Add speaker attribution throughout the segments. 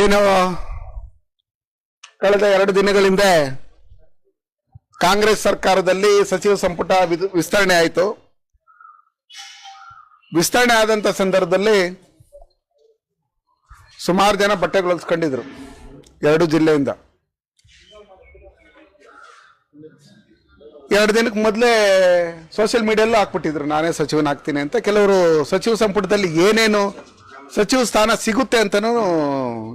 Speaker 1: ಏನು ಕಳೆದ 2 ದಿನಗಳಿಂದ ಕಾಂಗ್ರೆಸ್ ಸರ್ಕಾರದಲ್ಲಿ ಸಚಿವ ಸಂಪುಟ ವಿಸ್ತರಣೆ ಆಯಿತು. ವಿಸ್ತರಣೆ ಆದಂತ ಸಂದರ್ಭದಲ್ಲಿ ಸುಮಾರು ಜನ ಬಟ್ಟೆಗಳು ಹೊಲಿಸ್ಕೊಂಡಿದ್ರು 2 ಜಿಲ್ಲೆಯಿಂದ. 2 ದಿನಕ್ಕೆ ಮೊದಲೇ ಸೋಷಿಯಲ್ ಮೀಡಿಯಲ್ಲೂ ಹಾಕ್ಬಿಟ್ಟಿದ್ರು ನಾನೇ ಸಚಿವನಾಗ್ತೀನಿ ಅಂತ. ಕೆಲವರು ಸಚಿವ ಸಂಪುಟದಲ್ಲಿ ಏನೇನು ಸಚಿವ ಸ್ಥಾನ ಸಿಗುತ್ತೆ ಅಂತನೂ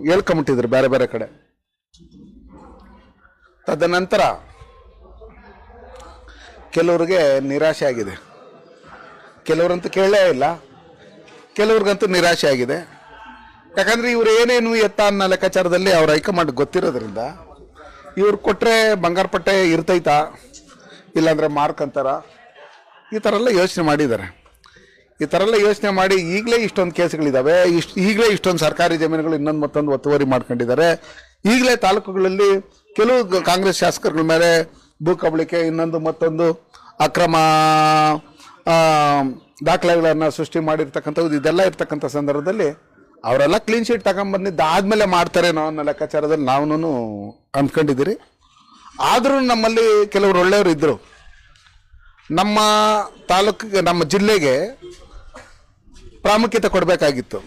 Speaker 1: ಹೇಳ್ಕೊಂಬಿಟ್ಟಿದ್ರು ಬೇರೆ ಬೇರೆ ಕಡೆ. ತದನಂತರ ಕೆಲವ್ರಿಗೆ ನಿರಾಶೆ ಆಗಿದೆ. ಕೆಲವರಂತೂ ಕೇಳಲೇ ಇಲ್ಲ, ಕೆಲವ್ರಿಗಂತೂ ನಿರಾಶೆ ಆಗಿದೆ. ಯಾಕಂದ್ರೆ ಇವ್ರು ಏನೇನು ಎತ್ತ ಅನ್ನೋ ಲೆಕ್ಕಾಚಾರದಲ್ಲಿ ಅವ್ರ ಹೈಕಮಾಂಡ್ ಗೊತ್ತಿರೋದ್ರಿಂದ ಇವ್ರು ಕೊಟ್ಟರೆ ಬಂಗಾರಪಟ್ಟೆ ಇರ್ತೈತಾ ಇಲ್ಲಾಂದ್ರೆ ಮಾರ್ಕ್ ಅಂತಾರ, ಈ ಥರ ಎಲ್ಲ ಯೋಚನೆ ಮಾಡಿದ್ದಾರೆ. ಈ ಥರ ಎಲ್ಲ ಯೋಚನೆ ಮಾಡಿ ಈಗಲೇ ಇಷ್ಟೊಂದು ಕೇಸ್ಗಳಿದ್ದಾವೆ, ಈಗಲೇ ಇಷ್ಟೊಂದು ಸರ್ಕಾರಿ ಜಮೀನುಗಳು ಇನ್ನೊಂದು ಮತ್ತೊಂದು ಒತ್ತುವರಿ ಮಾಡ್ಕೊಂಡಿದ್ದಾರೆ. ಈಗಲೇ ತಾಲೂಕುಗಳಲ್ಲಿ ಕೆಲವು ಕಾಂಗ್ರೆಸ್ ಶಾಸಕರುಗಳ ಮೇಲೆ ಭೂ ಕಬಳಿಕೆ ಇನ್ನೊಂದು ಮತ್ತೊಂದು ಅಕ್ರಮ ದಾಖಲೆಗಳನ್ನು ಸೃಷ್ಟಿ ಮಾಡಿರ್ತಕ್ಕಂಥದ್ದು ಇದೆಲ್ಲ ಇರ್ತಕ್ಕಂಥ ಸಂದರ್ಭದಲ್ಲಿ ಅವರೆಲ್ಲ ಕ್ಲೀನ್ ಶೀಟ್ ತಗೊಂಡ್ಬಂದಿದ್ದು ಆದಮೇಲೆ ಮಾಡ್ತಾರೇನೋ ಅನ್ನೋ ಲೆಕ್ಕಾಚಾರದಲ್ಲಿ ನಾವು ಅಂದ್ಕೊಂಡಿದ್ದೀರಿ. ಆದರೂ ನಮ್ಮಲ್ಲಿ ಕೆಲವರು ಒಳ್ಳೆಯವರು ಇದ್ದರು. ನಮ್ಮ ತಾಲೂಕಿಗೆ ನಮ್ಮ ಜಿಲ್ಲೆಗೆ ಪ್ರಾಮುಖ್ಯತೆ ಕೊಡಬೇಕಾಗಿತ್ತು.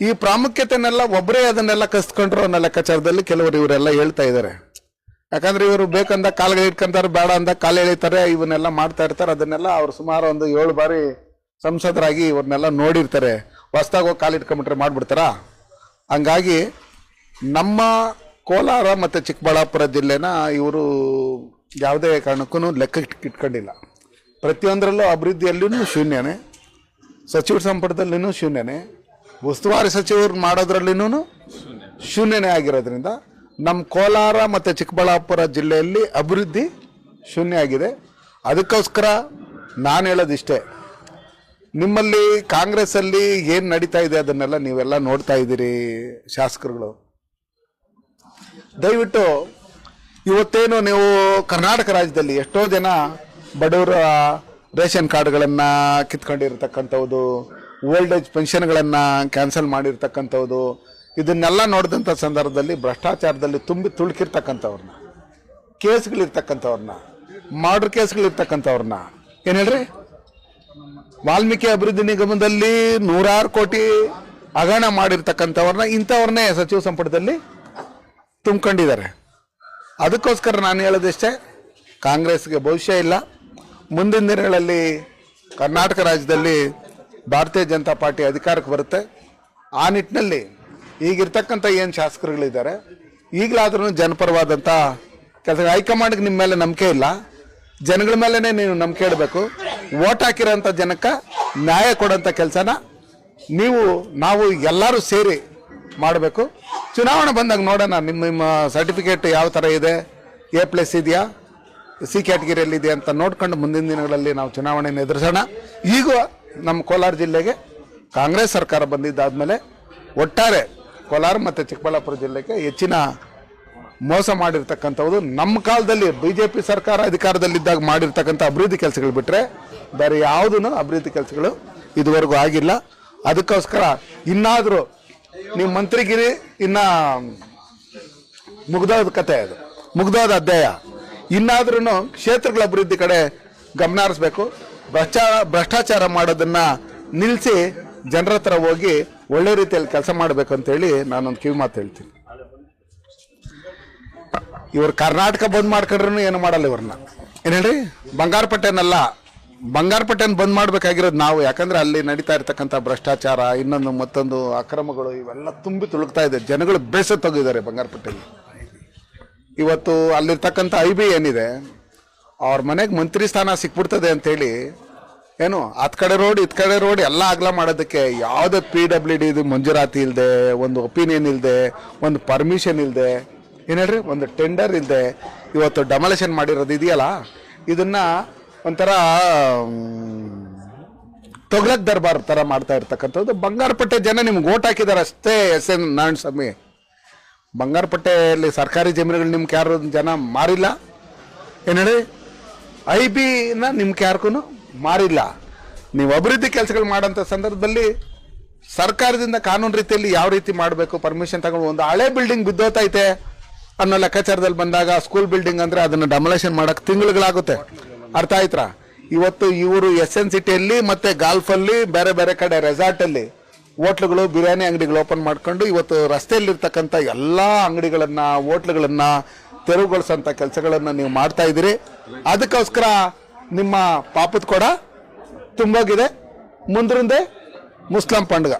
Speaker 1: ಈ ಪ್ರಾಮುಖ್ಯತೆನೆಲ್ಲ ಒಬ್ಬರೇ ಅದನ್ನೆಲ್ಲ ಕಸ್ಕೊಂಡ್ರು ಅನ್ನೋ ಲೆಕ್ಕಾಚಾರದಲ್ಲಿ ಕೆಲವರು ಇವರೆಲ್ಲ ಹೇಳ್ತಾ ಇದ್ದಾರೆ. ಯಾಕಂದ್ರೆ ಇವರು ಬೇಕಂದ ಕಾಲ್ಗಳು ಇಟ್ಕೊಂತಾರೆ, ಬೇಡ ಅಂದ ಕಾಲು ಎಳಿತಾರೆ, ಇವನ್ನೆಲ್ಲ ಮಾಡ್ತಾ ಇರ್ತಾರೆ. ಅದನ್ನೆಲ್ಲ ಅವ್ರು ಸುಮಾರು ಒಂದು 7 ಬಾರಿ ಸಂಸದರಾಗಿ ಇವ್ರನ್ನೆಲ್ಲ ನೋಡಿರ್ತಾರೆ. ಹೊಸ್ದಾಗಿ ಹೋಗಿ ಕಾಲು ಇಟ್ಕೊಂಡ್ಬಿಟ್ರೆ ಮಾಡ್ಬಿಡ್ತಾರ. ಹಂಗಾಗಿ ನಮ್ಮ ಕೋಲಾರ ಮತ್ತು ಚಿಕ್ಕಬಳ್ಳಾಪುರ ಜಿಲ್ಲೆನ ಇವರು ಯಾವುದೇ ಕಾರಣಕ್ಕೂ ಲೆಕ್ಕಕ್ಕೆ ಇಟ್ಕೊಂಡಿಲ್ಲ. ಪ್ರತಿಯೊಂದರಲ್ಲೂ ಅಭಿವೃದ್ಧಿಯಲ್ಲೂ ಶೂನ್ಯನೇ, ಸಚಿವ ಸಂಪುಟದಲ್ಲಿನೂ ಶೂನ್ಯನೇ, ಉಸ್ತುವಾರಿ ಸಚಿವರು ಮಾಡೋದ್ರಲ್ಲಿನೂ ಶೂನ್ಯನೇ ಆಗಿರೋದ್ರಿಂದ ನಮ್ಮ ಕೋಲಾರ ಮತ್ತು ಚಿಕ್ಕಬಳ್ಳಾಪುರ ಜಿಲ್ಲೆಯಲ್ಲಿ ಅಭಿವೃದ್ಧಿ ಶೂನ್ಯ ಆಗಿದೆ. ಅದಕ್ಕೋಸ್ಕರ ನಾನು ಹೇಳೋದಿಷ್ಟೇ, ನಿಮ್ಮಲ್ಲಿ ಕಾಂಗ್ರೆಸ್ಸಲ್ಲಿ ಏನು ನಡೀತಾ ಇದೆ ಅದನ್ನೆಲ್ಲ ನೀವೆಲ್ಲ ನೋಡ್ತಾ ಇದ್ದೀರಿ ಶಾಸಕರುಗಳು. ದಯವಿಟ್ಟು ಇವತ್ತೇನು ನೀವು ಕರ್ನಾಟಕ ರಾಜ್ಯದಲ್ಲಿ ಎಷ್ಟೋ ಜನ ಬಡವರ ರೇಷನ್ ಕಾರ್ಡ್ಗಳನ್ನು ಕಿತ್ಕೊಂಡಿರ್ತಕ್ಕಂಥದ್ದು, ಓಲ್ಡ್ ಏಜ್ ಪೆನ್ಷನ್ಗಳನ್ನು ಕ್ಯಾನ್ಸಲ್ ಮಾಡಿರ್ತಕ್ಕಂಥದ್ದು, ಇದನ್ನೆಲ್ಲ ನೋಡಿದಂಥ ಸಂದರ್ಭದಲ್ಲಿ ಭ್ರಷ್ಟಾಚಾರದಲ್ಲಿ ತುಂಬಿ ತುಳುಕಿರ್ತಕ್ಕಂಥವ್ರನ್ನ, ಕೇಸ್ಗಳಿರ್ತಕ್ಕಂಥವ್ರನ್ನ, ಮರ್ಡರ್ ಕೇಸ್ಗಳಿರ್ತಕ್ಕಂಥವ್ರನ್ನ ಏನು ಹೇಳ್ರಿ, ವಾಲ್ಮೀಕಿ ಅಭಿವೃದ್ಧಿ ನಿಗಮದಲ್ಲಿ 100 ಕೋಟಿ ಹಗರಣ ಮಾಡಿರ್ತಕ್ಕಂಥವ್ರನ್ನ ಇಂಥವ್ರನ್ನೇ ಸಚಿವ ಸಂಪುಟದಲ್ಲಿ ತುಂಬಿಕೊಂಡಿದ್ದಾರೆ. ಅದಕ್ಕೋಸ್ಕರ ನಾನು ಹೇಳೋದಿಷ್ಟೇ, ಕಾಂಗ್ರೆಸ್ಗೆ ಭವಿಷ್ಯ ಇಲ್ಲ. ಮುಂದಿನ ದಿನಗಳಲ್ಲಿ ಕರ್ನಾಟಕ ರಾಜ್ಯದಲ್ಲಿ ಭಾರತೀಯ ಜನತಾ ಪಾರ್ಟಿ ಅಧಿಕಾರಕ್ಕೆ ಬರುತ್ತೆ. ಆ ನಿಟ್ಟಿನಲ್ಲಿ ಈಗಿರ್ತಕ್ಕಂಥ ಏನು ಶಾಸಕರುಗಳಿದ್ದಾರೆ ಈಗಲಾದ್ರೂ ಜನಪರವಾದಂಥ ಕೆಲಸ. ಹೈಕಮಾಂಡ್ಗೆ ನಿಮ್ಮ ಮೇಲೆ ನಂಬಿಕೆ ಇಲ್ಲ, ಜನಗಳ ಮೇಲೇ ನೀವು ನಂಬಿಕೆ ಇಡಬೇಕು. ವೋಟ್ ಹಾಕಿರೋಂಥ ಜನಕ್ಕೆ ನ್ಯಾಯ ಕೊಡೋಂಥ ಕೆಲಸನ ನಾವು ಎಲ್ಲರೂ ಸೇರಿ ಮಾಡಬೇಕು. ಚುನಾವಣೆ ಬಂದಾಗ ನೋಡೋಣ ನಿಮ್ಮ ಸರ್ಟಿಫಿಕೇಟ್ ಯಾವ ಥರ ಇದೆ, A+ ಇದೆಯಾ, C ಕ್ಯಾಟಗಿರಿಯಲ್ಲಿ ಇದೆಯಾ ಅಂತ ನೋಡ್ಕೊಂಡು ಮುಂದಿನ ದಿನಗಳಲ್ಲಿ ನಾವು ಚುನಾವಣೆಯನ್ನು ಎದುರಿಸೋಣ. ಈಗ ನಮ್ಮ ಕೋಲಾರ ಜಿಲ್ಲೆಗೆ ಕಾಂಗ್ರೆಸ್ ಸರ್ಕಾರ ಬಂದಿದ್ದಾದಮೇಲೆ ಒಟ್ಟಾರೆ ಕೋಲಾರ ಮತ್ತು ಚಿಕ್ಕಬಳ್ಳಾಪುರ ಜಿಲ್ಲೆಗೆ ಹೆಚ್ಚಿನ ಮೋಸ ಮಾಡಿರ್ತಕ್ಕಂಥದ್ದು. ನಮ್ಮ ಕಾಲದಲ್ಲಿ BJP ಸರ್ಕಾರ ಅಧಿಕಾರದಲ್ಲಿದ್ದಾಗ ಮಾಡಿರ್ತಕ್ಕಂಥ ಅಭಿವೃದ್ಧಿ ಕೆಲಸಗಳು ಬಿಟ್ಟರೆ ಬೇರೆ ಯಾವುದೂ ಅಭಿವೃದ್ಧಿ ಕೆಲಸಗಳು ಇದುವರೆಗೂ ಆಗಿಲ್ಲ. ಅದಕ್ಕೋಸ್ಕರ ಇನ್ನಾದರೂ ನೀವು ಮಂತ್ರಿಗಿರಿ ಇನ್ನು ಮುಗ್ದೋದ ಕತೆ, ಅದು ಮುಗ್ದೋದ ಅಧ್ಯಾಯ. ಇನ್ನಾದ್ರೂ ಕ್ಷೇತ್ರಗಳ ಅಭಿವೃದ್ಧಿ ಕಡೆ ಗಮನ ಹರಿಸ್ಬೇಕು. ಭ್ರಷ್ಟಾಚಾರ ಮಾಡೋದನ್ನ ನಿಲ್ಲಿಸಿ ಜನರ ಹತ್ರ ಹೋಗಿ ಒಳ್ಳೆ ರೀತಿಯಲ್ಲಿ ಕೆಲಸ ಮಾಡಬೇಕು ಅಂತೇಳಿ ನಾನೊಂದು ಕಿವಿ ಮಾತು ಹೇಳ್ತೀನಿ. ಇವ್ರು ಕರ್ನಾಟಕ ಬಂದ್ ಮಾಡ್ಕೊಂಡ್ರೂ ಏನು ಮಾಡಲ್ಲ. ಇವ್ರನ್ನ ಏನು ಹೇಳ್ರಿ, ಬಂಗಾರಪಟ್ಟೆನ ಬಂದ್ ಮಾಡ್ಬೇಕಾಗಿರೋದು ನಾವು. ಯಾಕಂದ್ರೆ ಅಲ್ಲಿ ನಡೀತಾ ಇರ್ತಕ್ಕಂಥ ಭ್ರಷ್ಟಾಚಾರ ಇನ್ನೊಂದು ಮತ್ತೊಂದು ಅಕ್ರಮಗಳು ಇವೆಲ್ಲ ತುಂಬಿ ತುಳುಕ್ತಾ ಇದೆ. ಜನಗಳು ಬೇಸತ್ತು ಹೋಗಿದ್ದಾರೆ ಬಂಗಾರಪಟ್ಟೆಯಲ್ಲಿ. ಇವತ್ತು ಅಲ್ಲಿರ್ತಕ್ಕಂಥ IB ಏನಿದೆ, ಅವ್ರ ಮನೆಗೆ ಮಂತ್ರಿ ಸ್ಥಾನ ಸಿಕ್ಬಿಡ್ತದೆ ಅಂತೇಳಿ ಏನು ಹತ್ ಕಡೆ ರೋಡ್ ಎಲ್ಲ ಅಗಲ ಮಾಡೋದಕ್ಕೆ ಯಾವುದೇ PWD ಇದು ಮಂಜೂರಾತಿ ಇಲ್ಲದೆ, ಒಂದು ಒಪಿನಿಯನ್ ಇಲ್ಲದೆ, ಒಂದು ಪರ್ಮಿಷನ್ ಇಲ್ಲದೆ, ಏನು ಹೇಳ್ರಿ, ಒಂದು ಟೆಂಡರ್ ಇಲ್ಲದೆ ಇವತ್ತು ಡೆಮಾಲಿಷನ್ ಮಾಡಿರೋದು ಇದೆಯಲ್ಲ, ಇದನ್ನ ಒಂಥರ ತೊಗ್ಲಕ್ ದರ್ಬಾರ್ ಥರ ಮಾಡ್ತಾ ಇರ್ತಕ್ಕಂಥದ್ದು. ಬಂಗಾರಪಟ್ಟೆ ಜನ ನಿಮ್ಗೆ ಓಟ್ ಹಾಕಿದ್ದಾರೆ ಅಷ್ಟೇ. SN ನಾರಾಯಣಸ್ವಾಮಿ, ಬಂಗಾರಪಟ್ಟೆಯಲ್ಲಿ ಸರ್ಕಾರಿ ಜಮೀನುಗಳು ನಿಮ್ಗೆ ಯಾರು ಜನ ಮಾರಿಲ್ಲ. ಏನು ಹೇಳಿ, IBನ ನಿಮ್ಗೆ ಯಾರಿಗೂ ಮಾರಿಲ್ಲ. ನೀವು ಅಭಿವೃದ್ಧಿ ಕೆಲಸಗಳು ಮಾಡೋಂಥ ಸಂದರ್ಭದಲ್ಲಿ ಸರ್ಕಾರದಿಂದ ಕಾನೂನು ರೀತಿಯಲ್ಲಿ ಯಾವ ರೀತಿ ಮಾಡಬೇಕು, ಪರ್ಮಿಷನ್ ತಗೊಂಡು ಒಂದು ಹಳೆ ಬಿಲ್ಡಿಂಗ್ ಬಿದ್ದೋತೈತೆ ಅನ್ನೋ ಲೆಕ್ಕಾಚಾರದಲ್ಲಿ ಬಂದಾಗ ಸ್ಕೂಲ್ ಬಿಲ್ಡಿಂಗ್ ಅಂದ್ರೆ ಅದನ್ನ ಡಮಲೇಷನ್ ಮಾಡಕ್ ತಿಂಗಳುಗಳಾಗುತ್ತೆ. ಅರ್ಥ ಆಯ್ತಾ? ಇವತ್ತು ಇವರು SN ಸಿಟಿಯಲ್ಲಿ ಮತ್ತೆ ಗಾಲ್ಫಲ್ಲಿ ಬೇರೆ ಬೇರೆ ಕಡೆ ರೆಸಾರ್ಟ್ ಅಲ್ಲಿ ಹೋಟ್ಲುಗಳು, ಬಿರಿಯಾನಿ ಅಂಗಡಿಗಳು ಓಪನ್ ಮಾಡ್ಕೊಂಡು ಇವತ್ತು ರಸ್ತೆಯಲ್ಲಿರ್ತಕ್ಕಂಥ ಎಲ್ಲಾ ಅಂಗಡಿಗಳನ್ನ, ಹೋಟ್ಲುಗಳನ್ನ ತೆರವುಗೊಳಿಸೋಂಥ ಕೆಲಸಗಳನ್ನ ನೀವು ಮಾಡ್ತಾ ಇದ್ದೀರಿ. ಅದಕ್ಕೋಸ್ಕರ ನಿಮ್ಮ ಪಾಪದ ಕೊಡ ತುಂಬೋಗಿದೆ. ಮುಂದ್ರಿಂದೆ ಮುಸ್ಲಿಂ ಪಂಡುಗ.